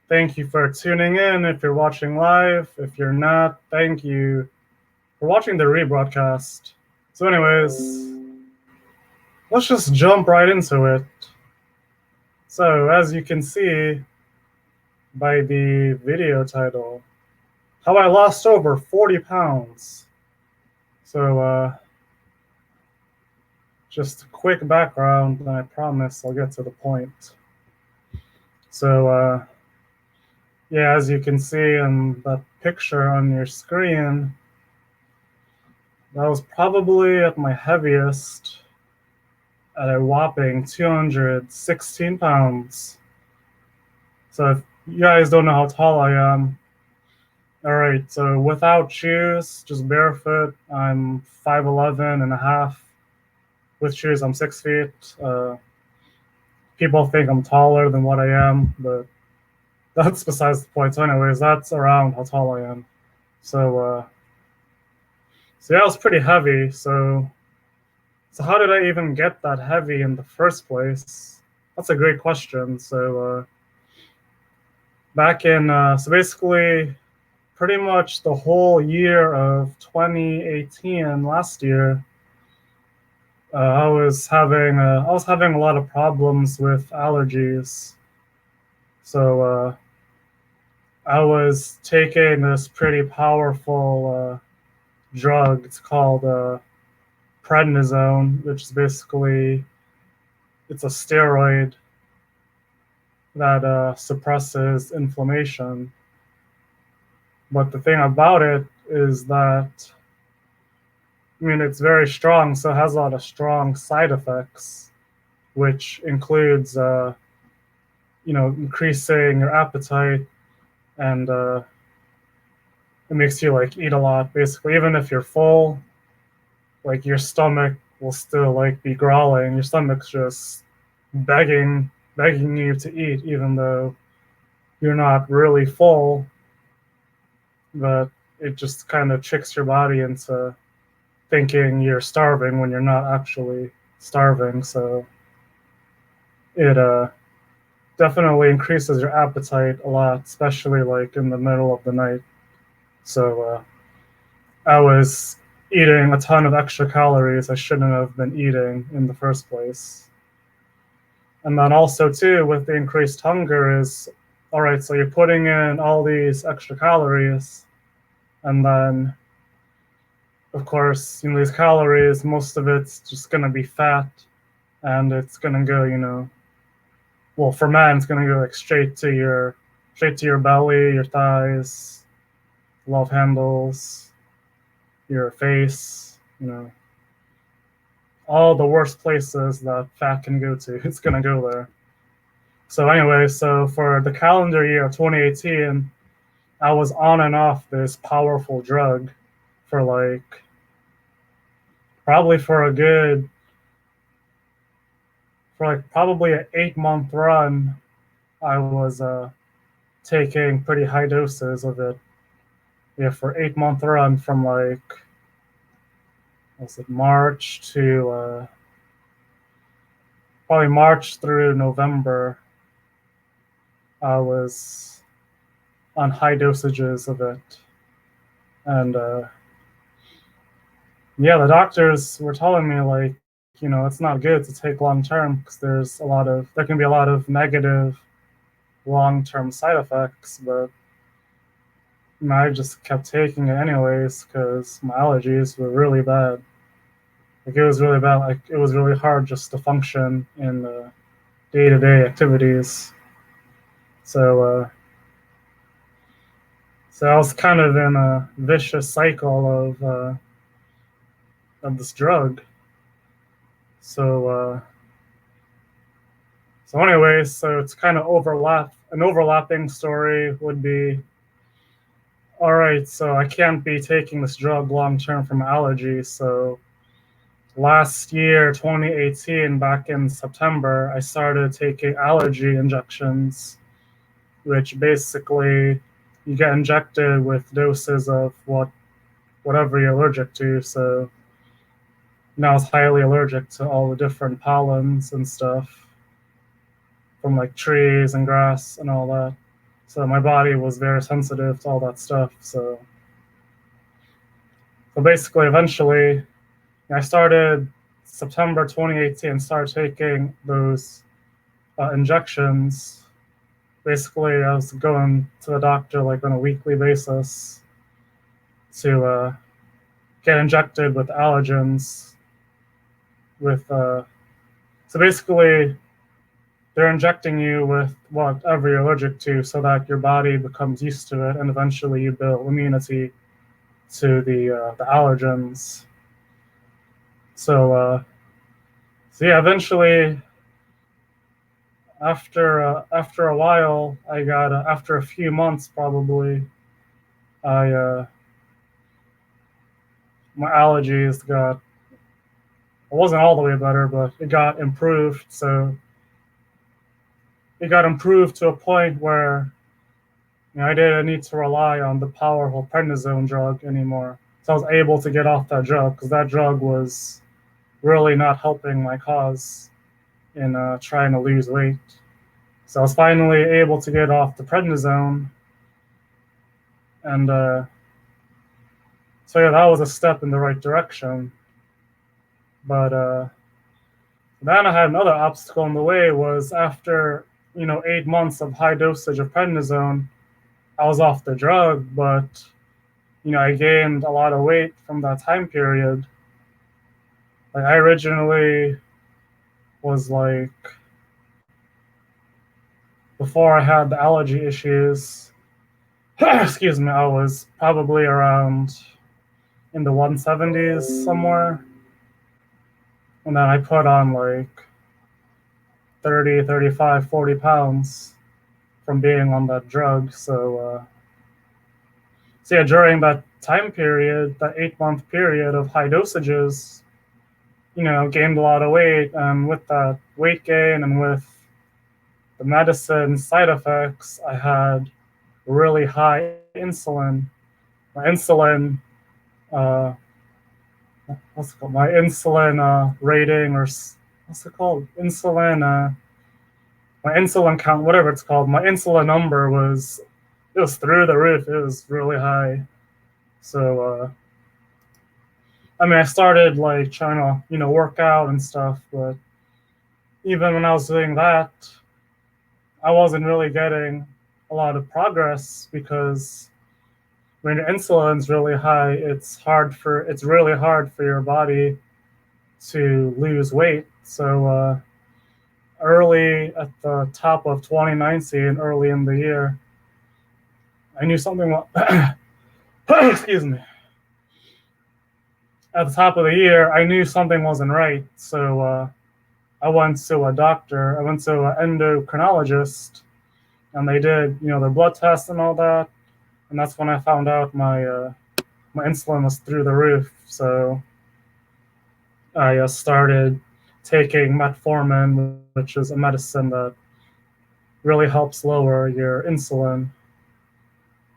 Thank you for tuning in. If you're watching live, if you're not, thank you for watching the rebroadcast. So, anyways, let's just jump right into it. So, as you can see by the video title, how I lost over 40 pounds. So, just a quick background, and I promise I'll get to the point. So, yeah, as you can see in the picture on your screen, that was probably at my heaviest at a whopping 216 pounds. So if you guys don't know how tall I am, all right, so without shoes, just barefoot, I'm 5'11 and a half. With shoes, I'm 6 feet. People think I'm taller than what I am, but that's besides the point. So anyways, that's around how tall I am. So yeah, it was pretty heavy. So how did I even get that heavy in the first place? That's a great question. Back in so basically pretty much the whole year of 2018 last year, I was having a lot of problems with allergies. So I was taking this pretty powerful drug. It's called prednisone, which is basically it's a steroid that suppresses inflammation. But the thing about it is that, I mean, it's very strong, so it has a lot of strong side effects, which includes, increasing your appetite, and it makes you like eat a lot. Basically, even if you're full, like your stomach will still like be growling. Your stomach's just begging you to eat, even though you're not really full. But it just kind of tricks your body into thinking you're starving when you're not actually starving. So it definitely increases your appetite a lot, especially like in the middle of the night. So I was eating a ton of extra calories I shouldn't have been eating in the first place. And then also too, with the increased hunger is, all right, so you're putting in all these extra calories, and then of course, these calories, most of it's just gonna be fat, and it's gonna go, well, for men, it's gonna go like straight to your belly, your thighs, love handles, your face, all the worst places that fat can go to. It's gonna go there. So anyway, so for the calendar year of 2018, I was on and off this powerful drug for like probably for a good for like probably an 8 month run. I was taking pretty high doses of it. Yeah, for 8 month run from like was it March to probably March through November. I was on high dosages of it, and yeah, the doctors were telling me like, it's not good to take long term because there can be a lot of negative long term side effects, but I just kept taking it anyways because my allergies were really bad. Like it was really bad. Like it was really hard just to function in the day-to-day activities. So, so I was kind of in a vicious cycle of this drug. So, anyways, so it's kind of overlap. An overlapping story would be, all right, so I can't be taking this drug long term from allergies. So last year, 2018, back in September, I started taking allergy injections, which basically you get injected with doses of whatever you're allergic to. So now I was highly allergic to all the different pollens and stuff from like trees and grass and all that. So my body was very sensitive to all that stuff. So basically, eventually, I started September 2018, started taking those injections. Basically, I was going to the doctor like on a weekly basis to get injected with allergens. So basically, they're injecting you with whatever you're allergic to, so that your body becomes used to it, and eventually you build immunity to the allergens. So yeah, eventually, after a while, I got after a few months probably, I my allergies got, it wasn't all the way better, but it got improved. So it got improved to a point where I didn't need to rely on the powerful prednisone drug anymore. So I was able to get off that drug because that drug was really not helping my cause in trying to lose weight. So I was finally able to get off the prednisone, and so yeah, that was a step in the right direction. But then I had another obstacle in the way. Was after 8 months of high dosage of prednisone, I was off the drug, but I gained a lot of weight from that time period. Like I originally was like, before I had the allergy issues, excuse me, I was probably around in the 170s somewhere. And then I put on like 30, 35, 40 pounds from being on that drug. So yeah, during that time period, that 8 month period of high dosages, gained a lot of weight. And with that weight gain and with the medicine side effects, I had really high insulin. My insulin, uh, what's it called? My insulin rating, or what's it called? My insulin count, whatever it's called. My insulin number it was through the roof. It was really high. So, I mean, I started like trying to, work out and stuff, but even when I was doing that, I wasn't really getting a lot of progress because when your insulin's really high, it's really hard for your body to lose weight. So early at the top of 2019, early in the year, I knew something excuse me. At the top of the year, I knew something wasn't right. So I went to a doctor. I went to an endocrinologist, and they did, their blood tests and all that. And that's when I found out my insulin was through the roof. So I started taking metformin, which is a medicine that really helps lower your insulin.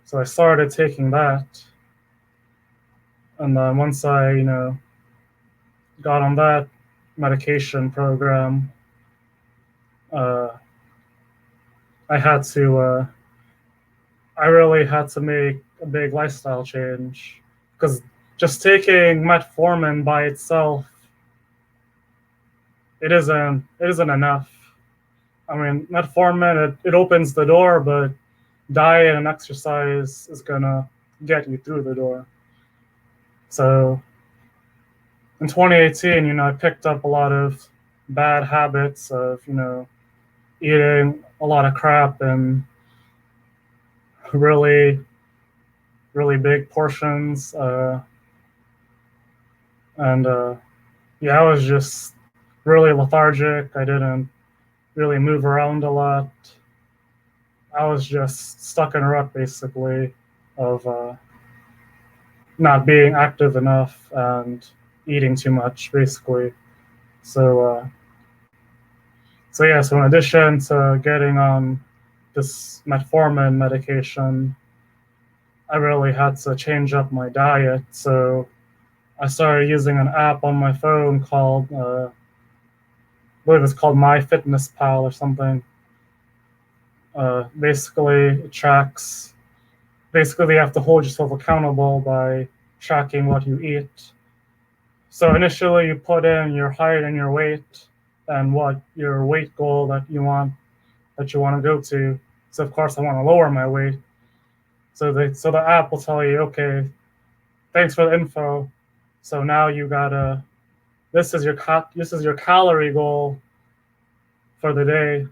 So I started taking that, and then once I, got on that medication program, uh, I had to, I really had to make a big lifestyle change because just taking metformin by itself, it isn't enough. I mean, metformin, it opens the door, but diet and exercise is gonna get you through the door. So in 2018, I picked up a lot of bad habits of, eating a lot of crap and really, really big portions. And yeah, I was just really lethargic. I didn't really move around a lot. I was just stuck in a rut, basically, of not being active enough and eating too much, basically. So, so in addition to getting on this metformin medication, I really had to change up my diet. So I started using an app on my phone called, I believe it's called MyFitnessPal or something. Basically, it tracks. Basically, you have to hold yourself accountable by tracking what you eat. So initially, you put in your height and your weight, and what your weight goal that you want to go to. So of course, I want to lower my weight. So the app will tell you, okay, thanks for the info. So now you gotta this is your calorie goal for the day,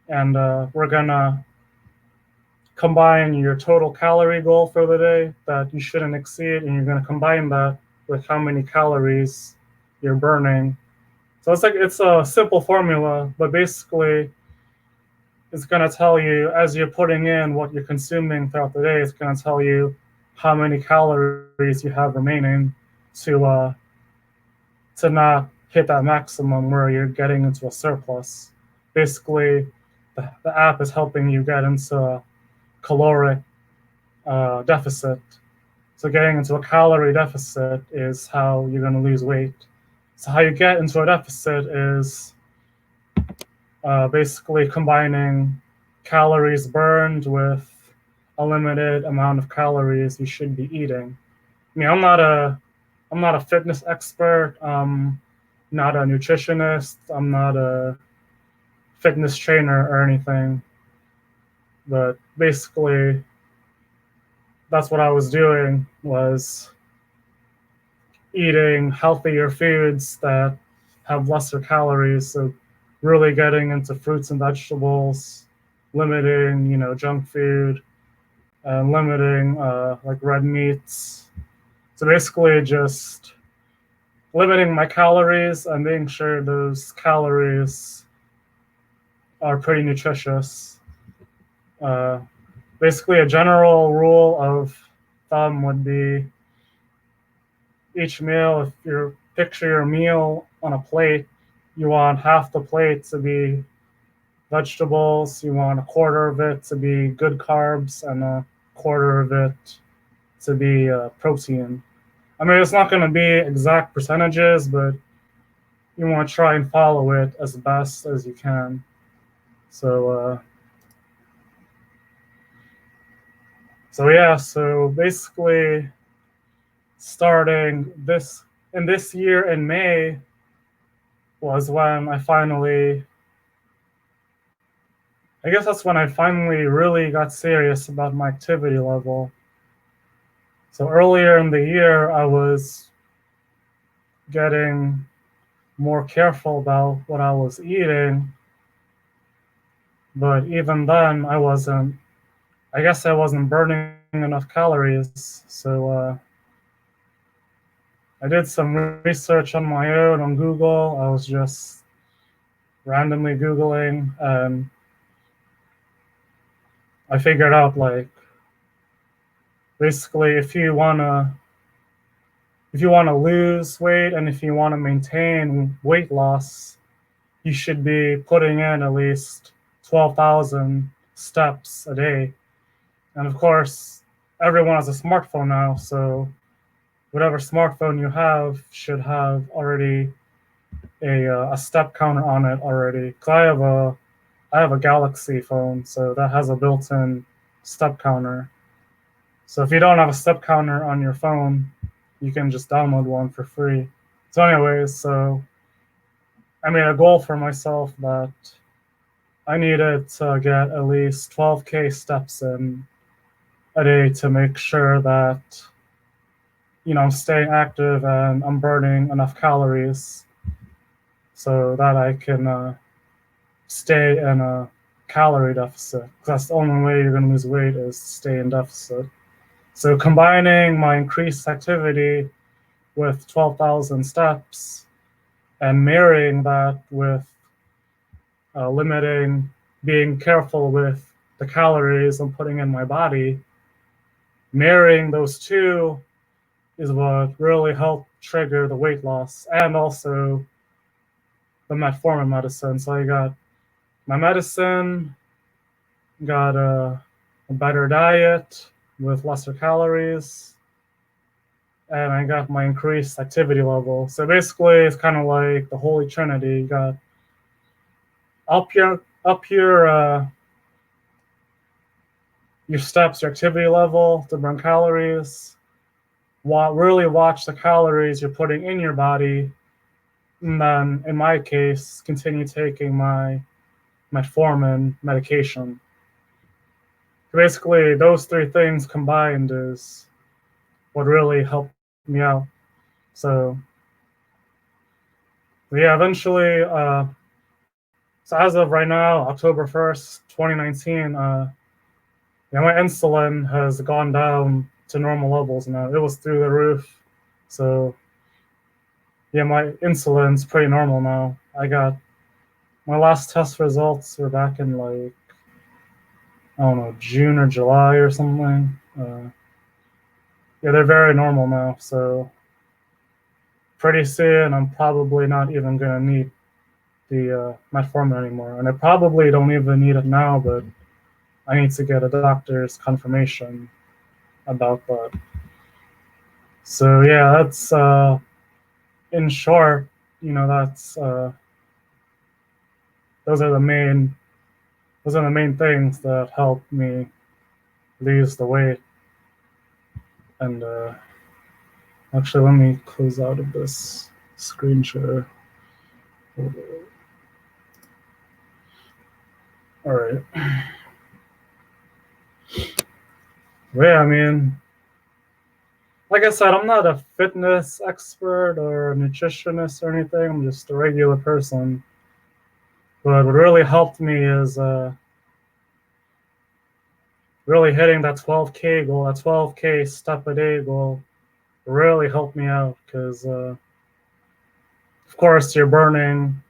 and we're gonna combine your total calorie goal for the day that you shouldn't exceed, and you're gonna combine that with how many calories you're burning. So it's a simple formula, but basically it's gonna tell you as you're putting in what you're consuming throughout the day. It's gonna tell you how many calories you have remaining to not hit that maximum where you're getting into a surplus. Basically, the app is helping you get into a caloric deficit. So getting into a calorie deficit is how you're going to lose weight. So how you get into a deficit is basically combining calories burned with a limited amount of calories you should be eating. I mean, I'm not a fitness expert. Not a nutritionist. I'm not a fitness trainer or anything. But basically, that's what I was doing was eating healthier foods that have lesser calories. So really getting into fruits and vegetables, limiting, junk food, and limiting like red meats. So basically, just limiting my calories and making sure those calories are pretty nutritious. Uh, Basically, a general rule of thumb would be each meal, if you picture your meal on a plate, you want half the plate to be vegetables, you want a quarter of it to be good carbs, and a quarter of it to be protein. I mean, it's not going to be exact percentages, but you want to try and follow it as best as you can. So yeah, so basically starting this year in May was when I guess that's when I finally really got serious about my activity level. So earlier in the year, I was getting more careful about what I was eating, but even then, I guess I wasn't burning enough calories. So I did some research on my own on Google. I was just randomly Googling, and I figured out like basically if you want to lose weight and if you want to maintain weight loss, you should be putting in at least 12,000 steps a day. And of course, everyone has a smartphone now, so whatever smartphone you have should have already a step counter on it already. Because I have a Galaxy phone, so that has a built-in step counter. So if you don't have a step counter on your phone, you can just download one for free. So anyways, so I made a goal for myself that I needed to get at least 12K steps in a day to make sure that I'm staying active and I'm burning enough calories so that I can stay in a calorie deficit. Because that's the only way you're going to lose weight is to stay in deficit. So combining my increased activity with 12,000 steps and marrying that with being careful with the calories I'm putting in my body, marrying those two is what really helped trigger the weight loss and also the metformin medicine. So I got my medicine, got a better diet with lesser calories, and I got my increased activity level. So basically, it's kind of like the Holy Trinity. You got up your steps, your activity level to burn calories. Really watch the calories you're putting in your body, and then in my case, continue taking my metformin medication. Basically, those three things combined is what really helped me out. So yeah, eventually, so as of right now, October 1st, 2019, yeah, my insulin has gone down to normal levels now. It was through the roof. So yeah, my insulin's pretty normal now. I got my last test results were back in like, I don't know, June or July or something. Yeah, they're very normal now. So pretty soon, I'm probably not even gonna need the metformin anymore, and I probably don't even need it now. But I need to get a doctor's confirmation about that. So yeah, that's in short, that's those are the main things that help me lose the weight. And actually, let me close out of this screen share. All right. Yeah, I mean, like I said, I'm not a fitness expert or a nutritionist or anything. I'm just a regular person. But what really helped me is really hitting that 12K goal, that 12K step a day goal. Really helped me out because, of course, you're burning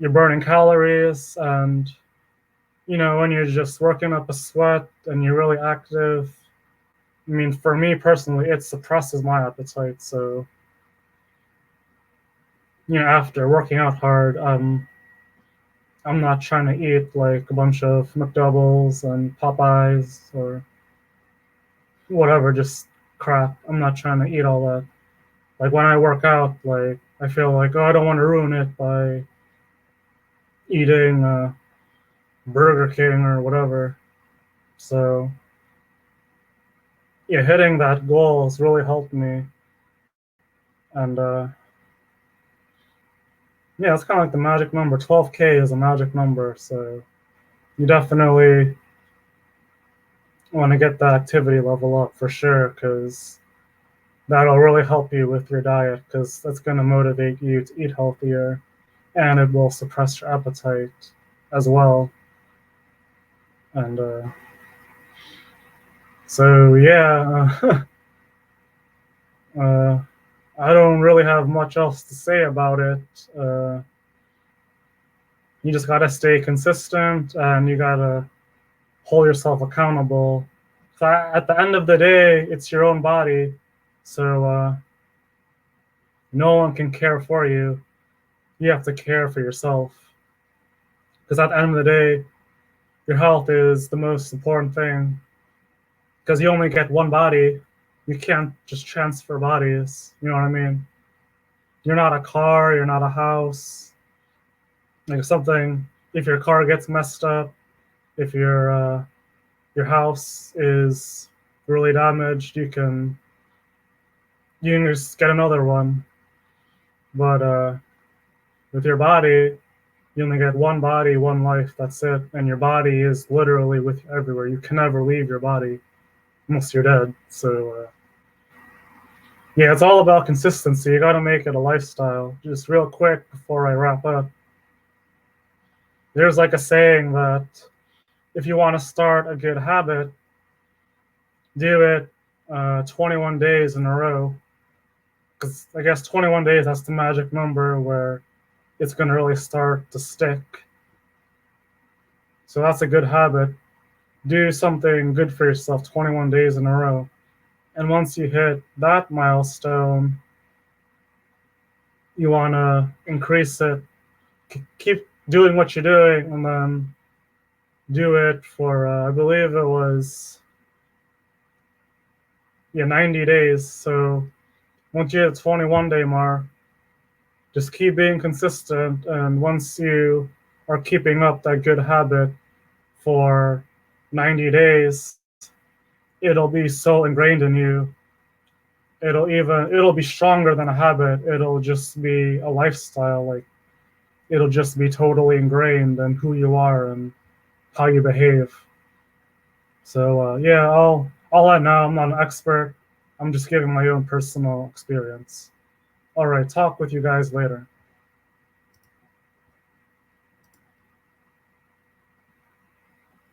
calories, and when you're just working up a sweat and you're really active. I mean, for me personally, it suppresses my appetite. So, after working out hard, I'm not trying to eat like a bunch of McDoubles and Popeyes or whatever, just crap. I'm not trying to eat all that. Like when I work out, like I feel like, oh, I don't want to ruin it by eating Burger King or whatever. So yeah, hitting that goal has really helped me, and yeah, it's kind of like the magic number. 12K is a magic number, so you definitely want to get that activity level up for sure, because that'll really help you with your diet, because that's going to motivate you to eat healthier, and it will suppress your appetite as well. And so yeah, uh, I don't really have much else to say about it. You just gotta stay consistent, and you gotta hold yourself accountable. So at the end of the day, it's your own body, so no one can care for you. You have to care for yourself, because at the end of the day, your health is the most important thing. Because you only get one body, you can't just transfer bodies. You know what I mean? You're not a car. You're not a house. Like if your car gets messed up, if your house is really damaged, you can just get another one. But with your body, you only get one body, one life. That's it. And your body is literally with you everywhere. You can never leave your body unless you're dead. So yeah, it's all about consistency. You got to make it a lifestyle. Just real quick before I wrap up, there's like a saying that if you want to start a good habit, do it 21 days in a row. Because I guess 21 days, that's the magic number where it's going to really start to stick. So that's a good habit. Do something good for yourself 21 days in a row. And once you hit that milestone, you want to increase it. Keep doing what you're doing, and then do it for, I believe it was, 90 days. So once you hit the 21-day mark, just keep being consistent. And once you are keeping up that good habit for 90 days, it'll be so ingrained in you. It'll be stronger than a habit. It'll just be a lifestyle. Like it'll just be totally ingrained in who you are and how you behave. So yeah, I'll let now. I'm not an expert. I'm just giving my own personal experience. All right, talk with you guys later.